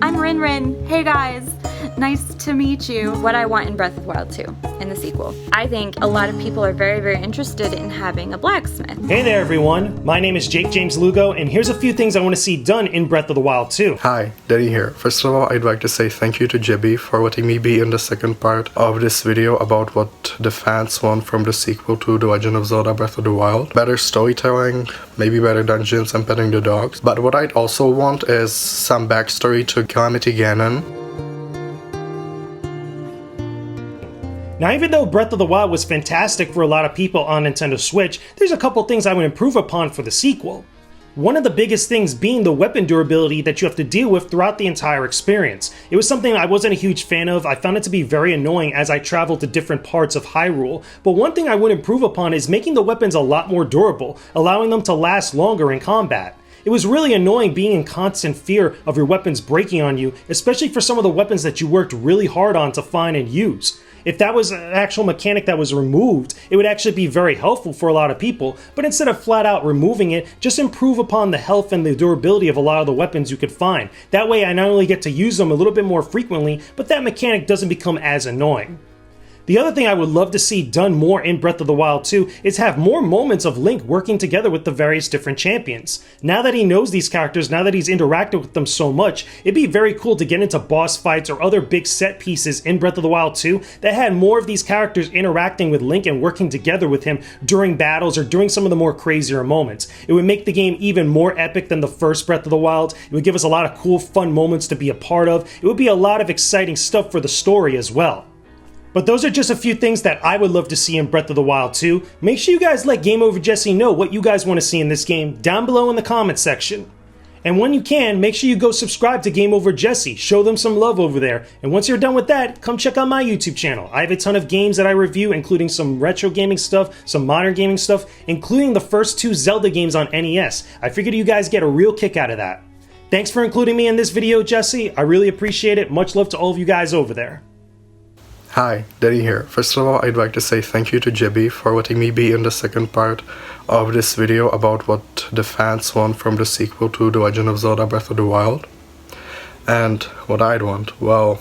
I'm Rin. Hey guys, nice to meet you. What I want in Breath of the Wild 2, in the sequel. I think a lot of people are very interested in having a blacksmith. Hey there everyone, my name is 𝐓𝐼𝐬𝐿𝐼, and here's a few things I want to see done in Breath of the Wild 2. Hi, Daddy here. First of all, I'd like to say thank you to 𝐓𝐼𝐬𝐿𝐼 for letting me be in the second part of this video about what the fans want from the sequel to The Legend of Zelda Breath of the Wild. Better storytelling, maybe better dungeons and petting the dogs. But what I'd also want is some backstory to Calamity Ganon. Now, even though Breath of the Wild was fantastic for a lot of people on Nintendo Switch, there's a couple things I would improve upon for the sequel. One of the biggest things being the weapon durability that you have to deal with throughout the entire experience. It was something I wasn't a huge fan of. I found it to be very annoying as I traveled to different parts of Hyrule. But one thing I would improve upon is making the weapons a lot more durable, allowing them to last longer in combat. It was really annoying being in constant fear of your weapons breaking on you, especially for some of the weapons that you worked really hard on to find and use. If that was an actual mechanic that was removed, it would actually be very helpful for a lot of people, but instead of flat out removing it, just improve upon the health and the durability of a lot of the weapons you could find. That way I not only get to use them a little bit more frequently, but that mechanic doesn't become as annoying. The other thing I would love to see done more in Breath of the Wild 2 is have more moments of Link working together with the various different champions. Now that he knows these characters, now that he's interacted with them so much, it'd be very cool to get into boss fights or other big set pieces in Breath of the Wild 2 that had more of these characters interacting with Link and working together with him during battles or during some of the more crazier moments. It would make the game even more epic than the first Breath of the Wild. It would give us a lot of cool, fun moments to be a part of. It would be a lot of exciting stuff for the story as well. But those are just a few things that I would love to see in Breath of the Wild 2. Make sure you guys let 𝐓𝐼𝐬𝐿𝐼 know what you guys want to see in this game down below in the comment section. And when you can, make sure you go subscribe to 𝐓𝐼𝐬𝐿𝐼. Show them some love over there. And once you're done with that, come check out my YouTube channel. I have a ton of games that I review, including some retro gaming stuff, some modern gaming stuff, including the first 2 Zelda games on NES. I figured you guys get a real kick out of that. Thanks for including me in this video, 𝐓𝐼𝐬𝐿𝐼. I really appreciate it. Much love to all of you guys over there. Hi, Daddy here. First of all, I'd like to say thank you to 𝐓𝐼𝐬𝐿𝐼 for letting me be in the second part of this video about what the fans want from the sequel to The Legend of Zelda Breath of the Wild. And what I'd want, well,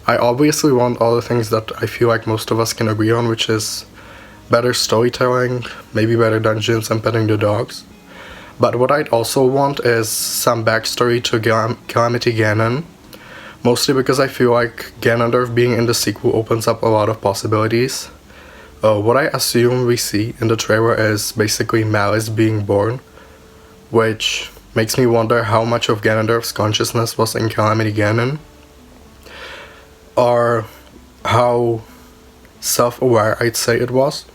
I obviously want all the things that I feel like most of us can agree on, which is better storytelling, maybe better dungeons and petting the dogs. But what I'd also want is some backstory to Calamity Ganon. Mostly because I feel like Ganondorf being in the sequel opens up a lot of possibilities. What I assume we see in the trailer is basically Malice being born, which makes me wonder how much of Ganondorf's consciousness was in Calamity Ganon, or how self-aware I'd say it was.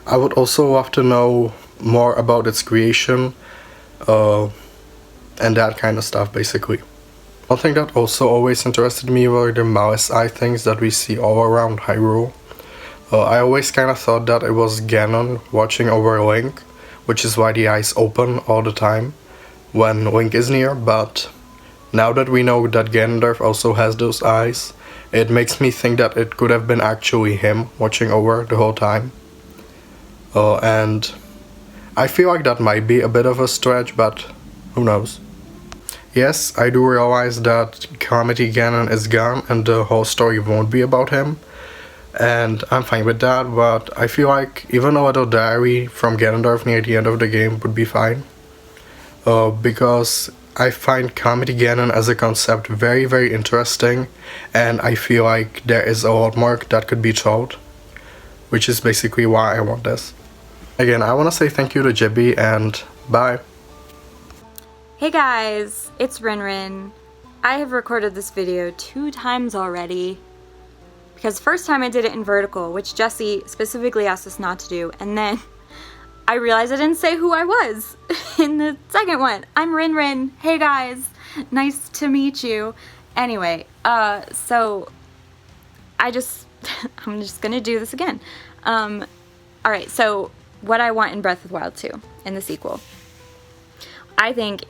I would also love to know more about its creation, and that kind of stuff basically. One thing that also always interested me were the Malice Eye things that we see all around Hyrule. I always kind of thought that it was Ganon watching over Link, which is why the eyes open all the time when Link is near, but now that we know that Ganondorf also has those eyes, it makes me think that it could have been actually him watching over the whole time. And I feel like that might be a bit of a stretch, but who knows. Yes, I do realize that Calamity Ganon is gone and the whole story won't be about him, and I'm fine with that, but I feel like even a little diary from Ganondorf near the end of the game would be fine, because I find Calamity Ganon as a concept very interesting, and I feel like there is a lot more that could be told, which is basically why I want this. Again, I want to say thank you to 𝐓𝐼𝐬𝐼 and bye. Hey guys, it's Rin. I have recorded this video 2 times already, because the first time I did it in vertical, which 𝐓𝐼𝐬𝐼 specifically asked us not to do, and then I realized I didn't say who I was in the second one. I'm Rin. Hey guys, nice to meet you. Anyway, so I'm just gonna do this again. Alright, so what I want in Breath of the Wild 2, in the sequel. I think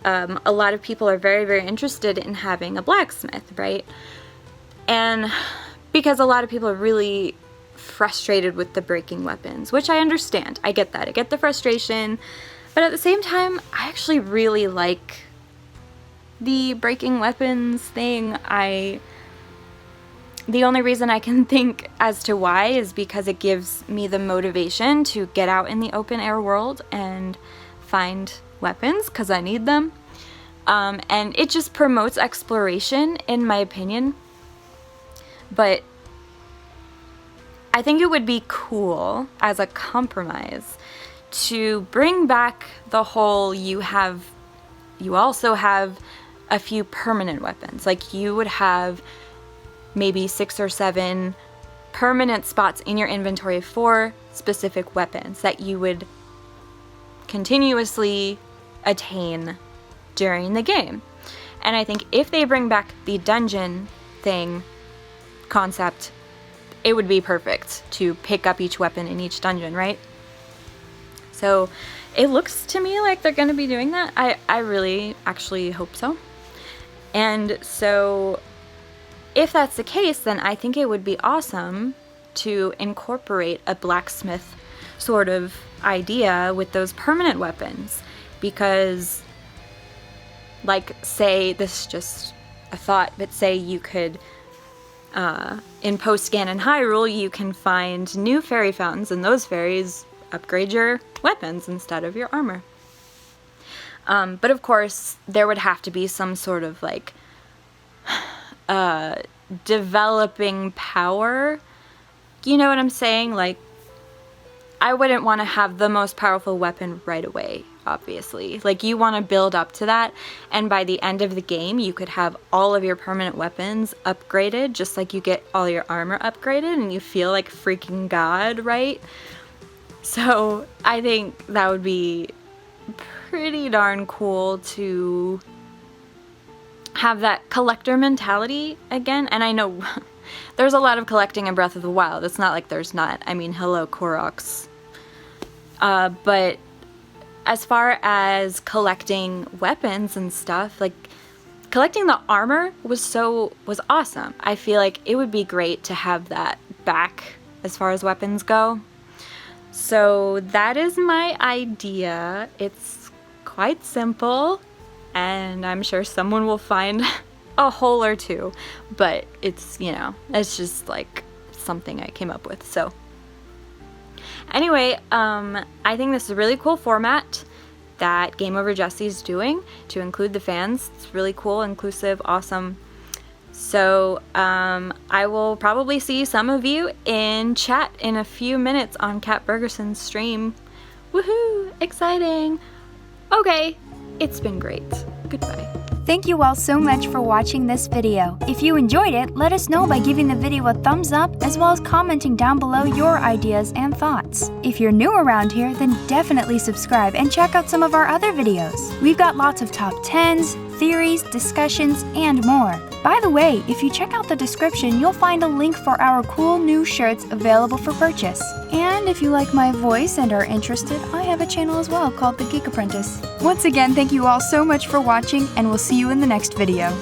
a lot of people are very interested in having a blacksmith, right? And because a lot of people are really frustrated with the breaking weapons, which I understand. I get that. I get the frustration. But at the same time, I actually really like the breaking weapons thing. The only reason I can think as to why is because it gives me the motivation to get out in the open air world and find weapons, because I need them. And it just promotes exploration, in my opinion. But I think it would be cool as a compromise to bring back the whole you also have a few permanent weapons. Like, you would have maybe 6 or 7 permanent spots in your inventory for specific weapons that you would continuously attain during the game. And I think if they bring back the dungeon thing concept, it would be perfect to pick up each weapon in each dungeon, right? So it looks to me like they're going to be doing that. I really actually hope so. And so if that's the case, then I think it would be awesome to incorporate a blacksmith sort of idea with those permanent weapons. Because, like, say, this is just a thought, but say you could, in post-Ganon Hyrule, you can find new fairy fountains, and those fairies upgrade your weapons instead of your armor. But of course, there would have to be some sort of, like, developing power. You know what I'm saying? Like, I wouldn't want to have the most powerful weapon right away, obviously. Like, you want to build up to that, and by the end of the game, you could have all of your permanent weapons upgraded, just like you get all your armor upgraded, and you feel like freaking God, right? So, I think that would be pretty darn cool to have that collector mentality again. And I know there's a lot of collecting in Breath of the Wild. It's not like there's not. I mean, hello, Koroks. But as far as collecting weapons and stuff, like, collecting the armor was awesome. I feel like it would be great to have that back as far as weapons go. So that is my idea. It's quite simple, and I'm sure someone will find a hole or two, but it's, you know, it's just like something I came up with. So anyway, I think this is a really cool format that �GameOverJessie is doing to include the fans. It's really cool, inclusive, awesome. So I will probably see some of you in chat in a few minutes on Kat Bergerson's stream. Woohoo! Exciting! Okay, it's been great. Goodbye. Thank you all so much for watching this video. If you enjoyed it, let us know by giving the video a thumbs up, as well as commenting down below your ideas and thoughts. If you're new around here, then definitely subscribe and check out some of our other videos. We've got lots of top 10s, theories, discussions, and more. By the way, if you check out the description, you'll find a link for our cool new shirts available for purchase. And if you like my voice and are interested, I have a channel as well called The Geek Apprentice. Once again, thank you all so much for watching, and we'll see you in the next video.